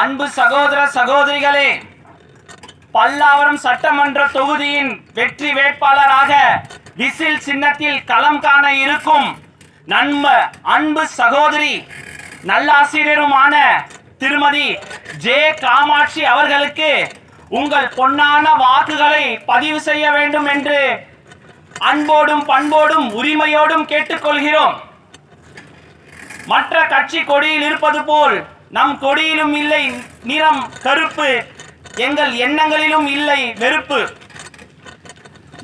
அன்பு சகோதர சகோதரிகளே, பல்லாவரம் சட்டமன்ற தொகுதியின் வெற்றி வேட்பாளராக விசில் சின்னத்தில் களம் காண இருக்கும் அன்பு சகோதரி நல்லாசிரியருமான திருமதி ஜே காமாட்சி அவர்களுக்கு உங்கள் பொன்னான வாக்குகளை பதிவு செய்ய வேண்டும் என்று அன்போடும் பண்போடும் உரிமையோடும் கேட்டுக்கொள்கிறோம். மற்ற கட்சி கொடியில் இருப்பது போல் நம் கொடியிலும் இல்லை நிறம் கருப்பு, எங்கள் எண்ணங்களிலும் இல்லை வெறுப்பு.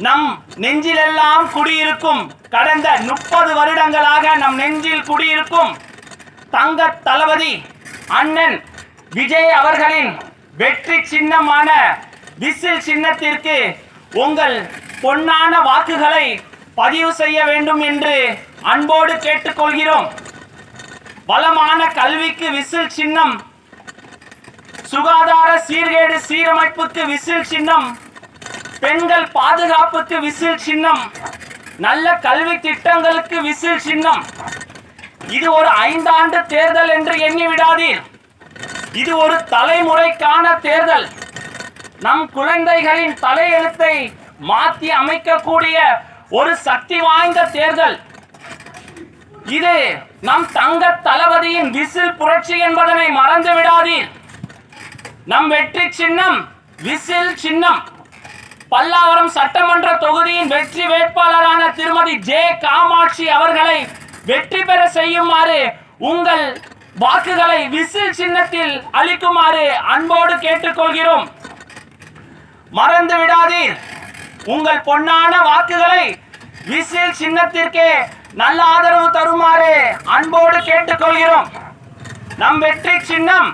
நம் நெஞ்சிலெல்லாம் குடியிருக்கும், கடந்த 30 வருடங்களாக நம் நெஞ்சில் குடியிருக்கும் தங்க தளபதி அண்ணன் விஜய் அவர்களின் வெற்றி சின்னமான விசில் சின்னத்திற்கு உங்கள் பொன்னான வாக்குகளை பதிவு செய்ய வேண்டும் என்று அன்போடு கேட்டுக்கொள்கிறோம். வளமான கல்விக்கு விசில் சின்னம், சுகாதார சீர்கேடு சீரமைப்புக்கு விசில் சின்னம், பெண்கள் பாதுகாப்புக்கு விசில் சின்னம், நல்ல கல்வி திட்டங்களுக்கு விசில் சின்னம். இது ஒரு 5 ஆண்டு தேர்தல் என்று எண்ணிவிடாதீர். இது ஒரு தலைமுறைக்கான தேர்தல். நம் குழந்தைகளின் தலையெழுத்தை மாற்றி அமைக்கக்கூடிய ஒரு சக்தி வாய்ந்த தேர்தல். இது நம் தங்க தளபதியின் விசில் புரட்சி என்பதனை மறந்து விடாதீர். நம் வெற்றி சின்னம் விசில் சின்னம். பல்லாவரம் சட்டமன்ற தொகுதியின் வெற்றி வேட்பாளரான திருமதி ஜே காமாட்சி அவர்களை வெற்றி பெற செய்யுமாறு உங்கள் வாக்குகளை விசில் சின்னத்தில் அளிக்குமாறு அன்போடு கேட்டுக்கொள்கிறோம். மறந்து விடாதீர், உங்கள் பொன்னான வாக்குகளை விசில் சின்னத்திற்கே நல்ல ஆதரவு தருமாறு அன்போடு கேட்டுக்கொள்கிறோம். நம் வெற்றி சின்னம்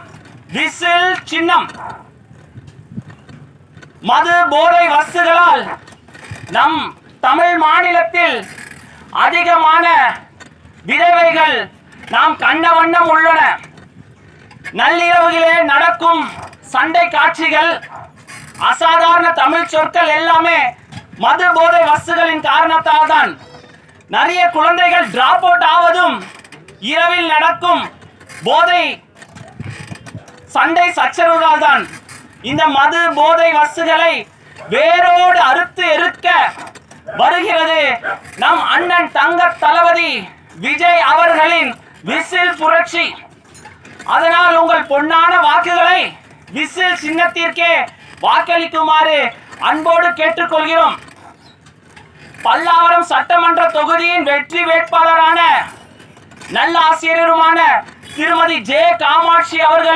விசில் சின்னம். மது போதை வஸ்துகளால் நம் தமிழ் மாநிலத்தில் அதிகமான விதவைகள் நாம் கண்ட வண்ணம் உள்ளன. நள்ளிரவுகளே நடக்கும் சண்டை காட்சிகள், அசாதாரண தமிழ் சொற்கள் எல்லாமே மது போதை வஸ்துகளின் காரணத்தால் தான். நிறைய குழந்தைகள் டிராப் அவுட் ஆவதும் இரவில் நடக்கும் போதை சண்டை சச்சரவுகள் தான். இந்த மது போதை வஸ்துகளை வேரோடு அறுத்து எருக்க வருகிறது நம் அண்ணன் தங்க தளபதி விஜய் அவர்களின் விசில் புரட்சி. அதனால் உங்கள் பொன்னான வாக்குகளை விசில் சின்னத்திற்கே வாக்களிக்குமாறு அன்போடு கேட்டுக்கொள்கிறோம். பல்லாவரம் சட்டமன்ற தொகுதியின் வெற்றி வேட்பாளரான நல்ல ஆசிரியருமான திருமதி ஜே காமாட்சி அவர்களை